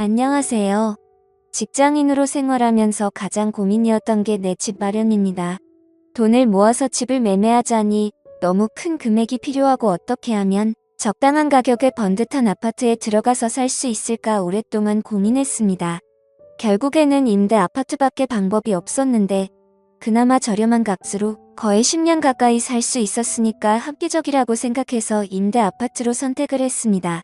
안녕하세요. 직장인으로 생활하면서 가장 고민이었던 게 내 집 마련입니다. 돈을 모아서 집을 매매하자니 너무 큰 금액이 필요하고 어떻게 하면 적당한 가격에 번듯한 아파트에 들어가서 살 수 있을까 오랫동안 고민했습니다. 결국에는 임대 아파트밖에 방법이 없었는데 그나마 저렴한 값으로 거의 10년 가까이 살 수 있었으니까 합리적이라고 생각해서 임대 아파트로 선택을 했습니다.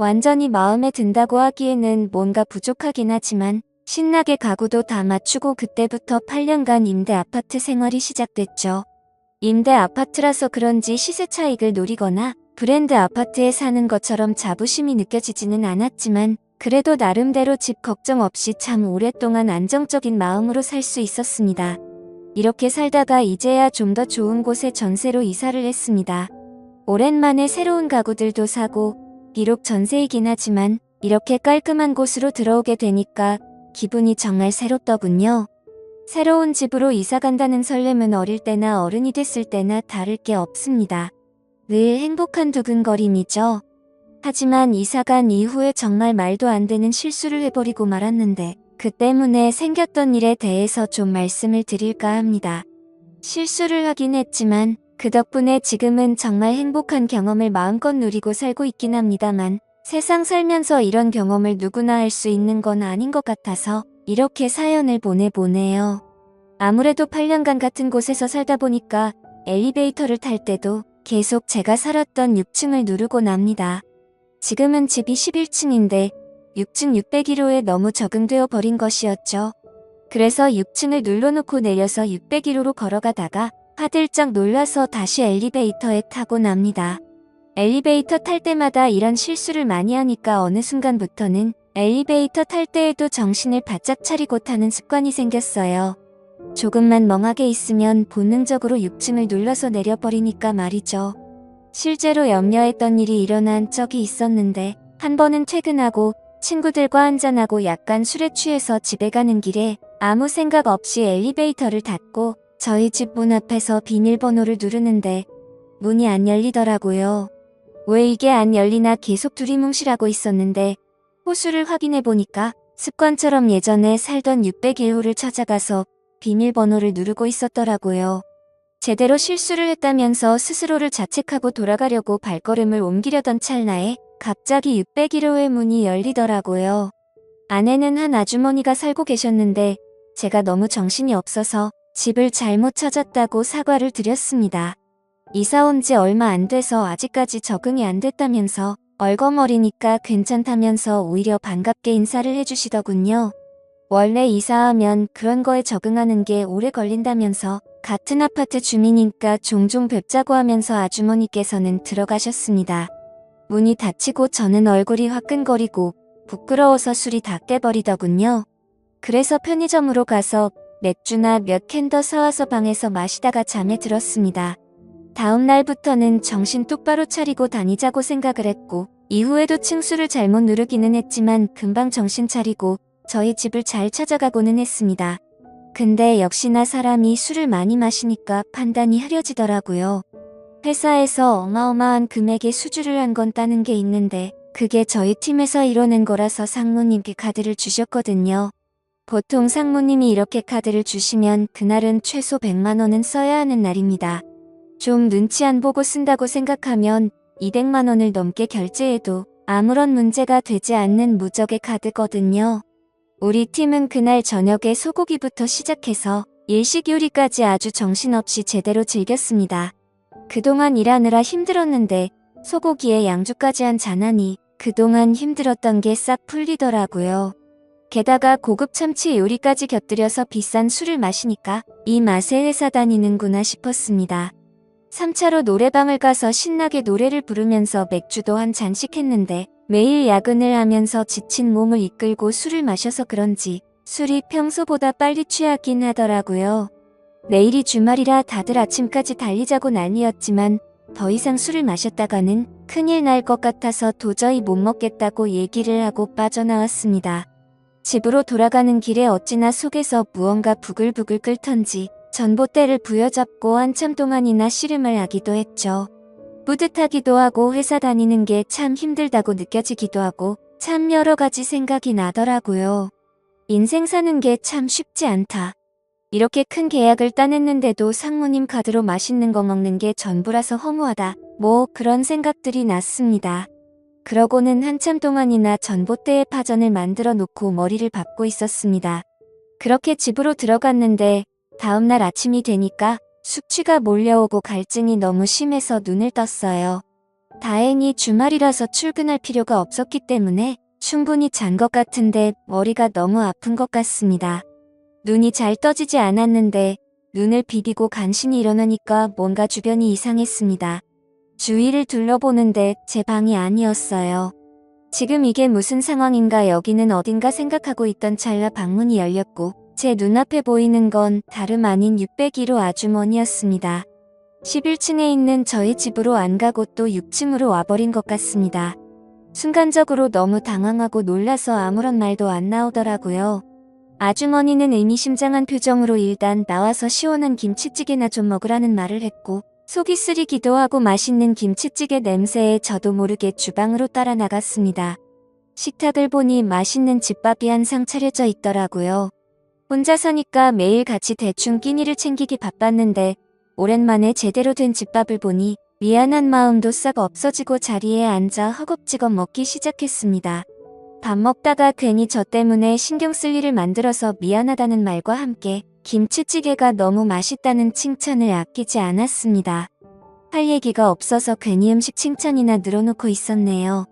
완전히 마음에 든다고 하기에는 뭔가 부족하긴 하지만 신나게 가구도 다 맞추고 그때부터 8년간 임대 아파트 생활이 시작됐죠. 임대 아파트라서 그런지 시세 차익을 노리거나 브랜드 아파트에 사는 것처럼 자부심이 느껴지지는 않았지만 그래도 나름대로 집 걱정 없이 참 오랫동안 안정적인 마음으로 살 수 있었습니다. 이렇게 살다가 이제야 좀 더 좋은 곳에 전세로 이사를 했습니다. 오랜만에 새로운 가구들도 사고 비록 전세이긴 하지만 이렇게 깔끔한 곳으로 들어오게 되니까 기분이 정말 새롭더군요. 새로운 집으로 이사 간다는 설렘은 어릴 때나 어른이 됐을 때나 다를 게 없습니다. 늘 행복한 두근거림이죠. 하지만 이사 간 이후에 정말 말도 안 되는 실수를 해버리고 말았는데 그 때문에 생겼던 일에 대해서 좀 말씀을 드릴까 합니다. 실수를 하긴 했지만 그 덕분에 지금은 정말 행복한 경험을 마음껏 누리고 살고 있긴 합니다만 세상 살면서 이런 경험을 누구나 할 수 있는 건 아닌 것 같아서 이렇게 사연을 보내보네요. 아무래도 8년간 같은 곳에서 살다 보니까 엘리베이터를 탈 때도 계속 제가 살았던 6층을 누르곤 합니다. 지금은 집이 11층인데 6층 601호에 너무 적응되어 버린 것이었죠. 그래서 6층을 눌러놓고 내려서 601호로 걸어가다가 화들짝 놀라서 다시 엘리베이터에 타곤 합니다. 엘리베이터 탈 때마다 이런 실수를 많이 하니까 어느 순간부터는 엘리베이터 탈 때에도 정신을 바짝 차리고 타는 습관이 생겼어요. 조금만 멍하게 있으면 본능적으로 6층을 눌러서 내려버리니까 말이죠. 실제로 염려했던 일이 일어난 적이 있었는데 한 번은 퇴근하고 친구들과 한잔하고 약간 술에 취해서 집에 가는 길에 아무 생각 없이 엘리베이터를 닫고 저희 집 문 앞에서 비밀번호를 누르는데 문이 안 열리더라고요. 왜 이게 안 열리나 계속 두리뭉실하고 있었는데 호수를 확인해 보니까 습관처럼 예전에 살던 601호를 찾아가서 비밀번호를 누르고 있었더라고요. 제대로 실수를 했다면서 스스로를 자책하고 돌아가려고 발걸음을 옮기려던 찰나에 갑자기 601호의 문이 열리더라고요. 안에는 한 아주머니가 살고 계셨는데 제가 너무 정신이 없어서 집을 잘못 찾았다고 사과를 드렸습니다. 이사 온 지 얼마 안 돼서 아직까지 적응이 안 됐다면서 얼거머리니까 괜찮다면서 오히려 반갑게 인사를 해주시더군요. 원래 이사하면 그런 거에 적응하는 게 오래 걸린다면서 같은 아파트 주민이니까 종종 뵙자고 하면서 아주머니께서는 들어가셨습니다. 문이 닫히고 저는 얼굴이 화끈거리고 부끄러워서 술이 다 깨버리더군요. 그래서 편의점으로 가서 맥주나 몇 캔 더 사와서 방에서 마시다가 잠에 들었습니다. 다음 날부터는 정신 똑바로 차리고 다니자고 생각을 했고 이후에도 층수를 잘못 누르기는 했지만 금방 정신 차리고 저희 집을 잘 찾아가고는 했습니다. 근데 역시나 사람이 술을 많이 마시니까 판단이 흐려지더라고요. 회사에서 어마어마한 금액의 수주를 한 건 따는 게 있는데 그게 저희 팀에서 이뤄낸 거라서 상무님께 카드를 주셨거든요. 보통 상무님이 이렇게 카드를 주시면 그날은 최소 100만 원은 써야 하는 날입니다. 좀 눈치 안 보고 쓴다고 생각하면 200만 원을 넘게 결제해도 아무런 문제가 되지 않는 무적의 카드거든요. 우리 팀은 그날 저녁에 소고기부터 시작해서 일식 요리까지 아주 정신없이 제대로 즐겼습니다. 그동안 일하느라 힘들었는데 소고기에 양주까지 한 잔하니 그동안 힘들었던 게 싹 풀리더라고요. 게다가 고급 참치 요리까지 곁들여서 비싼 술을 마시니까 이 맛에 회사 다니는구나 싶었습니다. 3차로 노래방을 가서 신나게 노래를 부르면서 맥주도 한 잔씩 했는데 매일 야근을 하면서 지친 몸을 이끌고 술을 마셔서 그런지 술이 평소보다 빨리 취하긴 하더라고요. 내일이 주말이라 다들 아침까지 달리자고 난리였지만 더 이상 술을 마셨다가는 큰일 날 것 같아서 도저히 못 먹겠다고 얘기를 하고 빠져나왔습니다. 집으로 돌아가는 길에 어찌나 속에서 무언가 부글부글 끓던지 전봇대를 부여잡고 한참 동안이나 씨름을 하기도 했죠. 뿌듯하기도 하고 회사 다니는 게 참 힘들다고 느껴지기도 하고 참 여러 가지 생각이 나더라고요. 인생 사는 게 참 쉽지 않다. 이렇게 큰 계약을 따냈는데도 상무님 카드로 맛있는 거 먹는 게 전부라서 허무하다. 뭐 그런 생각들이 났습니다. 그러고는 한참 동안이나 전봇대에 파전을 만들어 놓고 머리를 박고 있었습니다. 그렇게 집으로 들어갔는데 다음날 아침이 되니까 숙취가 몰려오고 갈증이 너무 심해서 눈을 떴어요. 다행히 주말이라서 출근할 필요가 없었기 때문에 충분히 잔 것 같은데 머리가 너무 아픈 것 같습니다. 눈이 잘 떠지지 않았는데 눈을 비비고 간신히 일어나니까 뭔가 주변이 이상했습니다. 주위를 둘러보는데 제 방이 아니었어요. 지금 이게 무슨 상황인가 여기는 어딘가 생각하고 있던 찰나 방문이 열렸고 제 눈앞에 보이는 건 다름 아닌 601호 아주머니였습니다. 11층에 있는 저희 집으로 안 가고 또 6층으로 와버린 것 같습니다. 순간적으로 너무 당황하고 놀라서 아무런 말도 안 나오더라고요. 아주머니는 의미심장한 표정으로 일단 나와서 시원한 김치찌개나 좀 먹으라는 말을 했고 속이 쓰리기도 하고 맛있는 김치찌개 냄새에 저도 모르게 주방으로 따라 나갔습니다. 식탁을 보니 맛있는 집밥이 한 상 차려져 있더라고요. 혼자 사니까 매일 같이 대충 끼니를 챙기기 바빴는데 오랜만에 제대로 된 집밥을 보니 미안한 마음도 싹 없어지고 자리에 앉아 허겁지겁 먹기 시작했습니다. 밥 먹다가 괜히 저 때문에 신경 쓸 일을 만들어서 미안하다는 말과 함께 김치찌개가 너무 맛있다는 칭찬을 아끼지 않았습니다. 할 얘기가 없어서 괜히 음식 칭찬이나 늘어놓고 있었네요.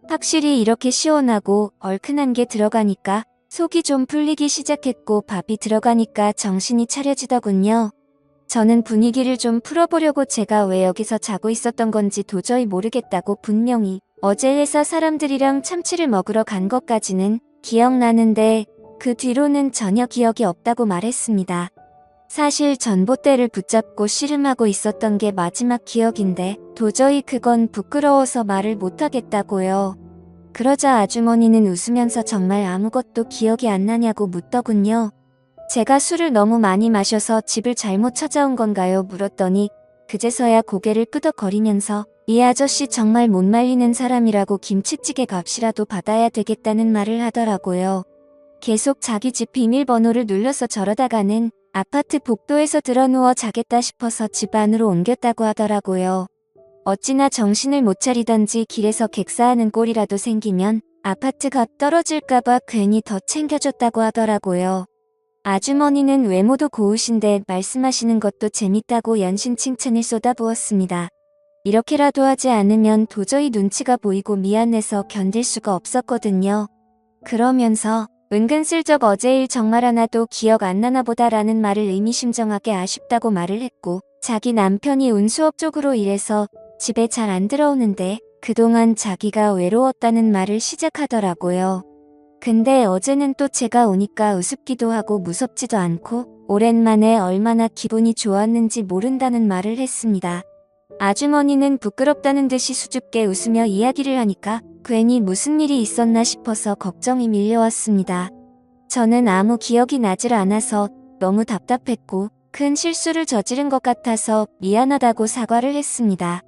확실히 이렇게 시원하고 얼큰한 게 들어가니까 속이 좀 풀리기 시작했고 밥이 들어가니까 정신이 차려지더군요. 저는 분위기를 좀 풀어보려고 제가 왜 여기서 자고 있었던 건지 도저히 모르겠다고 분명히 어제 회사 사람들이랑 참치를 먹으러 간 것까지는 기억나는데 그 뒤로는 전혀 기억이 없다고 말했습니다. 사실 전봇대를 붙잡고 씨름하고 있었던 게 마지막 기억인데 도저히 그건 부끄러워서 말을 못하겠다고요. 그러자 아주머니는 웃으면서 정말 아무것도 기억이 안 나냐고 묻더군요. 제가 술을 너무 많이 마셔서 집을 잘못 찾아온 건가요? 물었더니 그제서야 고개를 끄덕거리면서 이 아저씨 정말 못 말리는 사람이라고 김치찌개 값이라도 받아야 되겠다는 말을 하더라고요. 계속 자기 집 비밀번호를 눌러서 저러다가는 아파트 복도에서 드러누워 자겠다 싶어서 집 안으로 옮겼다고 하더라고요. 어찌나 정신을 못 차리던지 길에서 객사하는 꼴이라도 생기면 아파트 값 떨어질까봐 괜히 더 챙겨줬다고 하더라고요. 아주머니는 외모도 고우신데 말씀하시는 것도 재밌다고 연신 칭찬을 쏟아부었습니다. 이렇게라도 하지 않으면 도저히 눈치가 보이고 미안해서 견딜 수가 없었거든요. 그러면서 은근슬쩍 어제 일 정말 하나도 기억 안 나나 보다라는 말을 의미심장하게 아쉽다고 말을 했고 자기 남편이 운수업 쪽으로 일해서 집에 잘 안 들어오는데 그동안 자기가 외로웠다는 말을 시작하더라고요. 근데 어제는 또 제가 오니까 우습기도 하고 무섭지도 않고 오랜만에 얼마나 기분이 좋았는지 모른다는 말을 했습니다. 아주머니는 부끄럽다는 듯이 수줍게 웃으며 이야기를 하니까 괜히 무슨 일이 있었나 싶어서 걱정이 밀려왔습니다. 저는 아무 기억이 나질 않아서 너무 답답했고 큰 실수를 저지른 것 같아서 미안하다고 사과를 했습니다.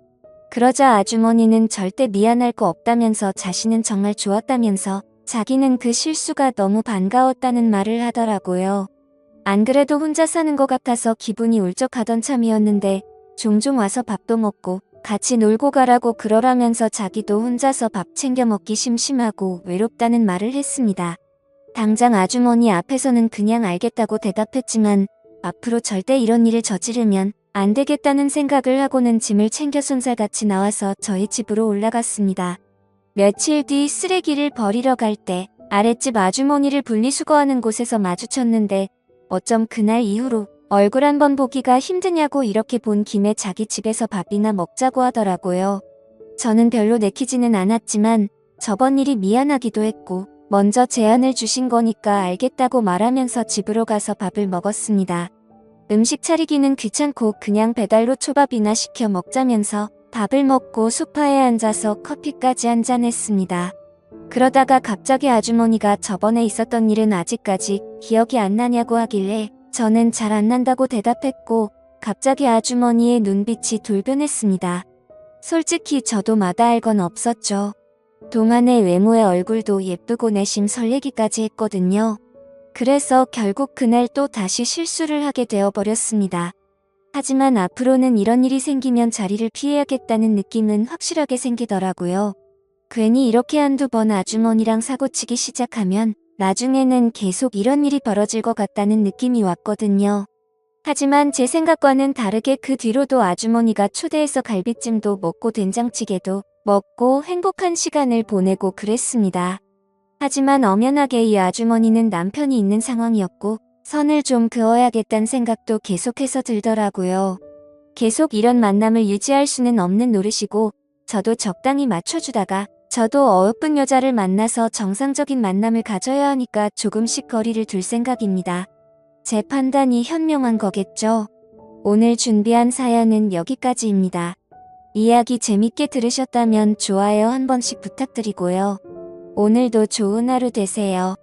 그러자 아주머니는 절대 미안할 거 없다면서 자신은 정말 좋았다면서 자기는 그 실수가 너무 반가웠다는 말을 하더라고요. 안 그래도 혼자 사는 것 같아서 기분이 울적하던 참이었는데 종종 와서 밥도 먹고 같이 놀고 가라고 그러라면서 자기도 혼자서 밥 챙겨 먹기 심심하고 외롭다는 말을 했습니다. 당장 아주머니 앞에서는 그냥 알겠다고 대답했지만 앞으로 절대 이런 일을 저지르면 안 되겠다는 생각을 하고는 짐을 챙겨 손살같이 나와서 저희 집으로 올라갔습니다. 며칠 뒤 쓰레기를 버리러 갈 때 아랫집 아주머니를 분리수거하는 곳에서 마주쳤는데 어쩜 그날 이후로 얼굴 한번 보기가 힘드냐고 이렇게 본 김에 자기 집에서 밥이나 먹자고 하더라고요. 저는 별로 내키지는 않았지만 저번 일이 미안하기도 했고 먼저 제안을 주신 거니까 알겠다고 말하면서 집으로 가서 밥을 먹었습니다. 음식 차리기는 귀찮고 그냥 배달로 초밥이나 시켜 먹자면서 밥을 먹고 소파에 앉아서 커피까지 한잔했습니다. 그러다가 갑자기 아주머니가 저번에 있었던 일은 아직까지 기억이 안 나냐고 하길래 저는 잘 안 난다고 대답했고 갑자기 아주머니의 눈빛이 돌변했습니다. 솔직히 저도 마다할 건 없었죠. 동안의 외모의 얼굴도 예쁘고 내심 설레기까지 했거든요. 그래서 결국 그날 또 다시 실수를 하게 되어버렸습니다. 하지만 앞으로는 이런 일이 생기면 자리를 피해야겠다는 느낌은 확실하게 생기더라고요. 괜히 이렇게 한두 번 아주머니랑 사고치기 시작하면 나중에는 계속 이런 일이 벌어질 것 같다는 느낌이 왔거든요. 하지만 제 생각과는 다르게 그 뒤로도 아주머니가 초대해서 갈비찜도 먹고 된장찌개도 먹고 행복한 시간을 보내고 그랬습니다. 하지만 엄연하게 이 아주머니는 남편이 있는 상황이었고 선을 좀 그어야겠다는 생각도 계속해서 들더라고요. 계속 이런 만남을 유지할 수는 없는 노릇이고 저도 적당히 맞춰주다가 저도 어여쁜 여자를 만나서 정상적인 만남을 가져야 하니까 조금씩 거리를 둘 생각입니다. 제 판단이 현명한 거겠죠. 오늘 준비한 사연은 여기까지입니다. 이야기 재밌게 들으셨다면 좋아요 한 번씩 부탁드리고요. 오늘도 좋은 하루 되세요.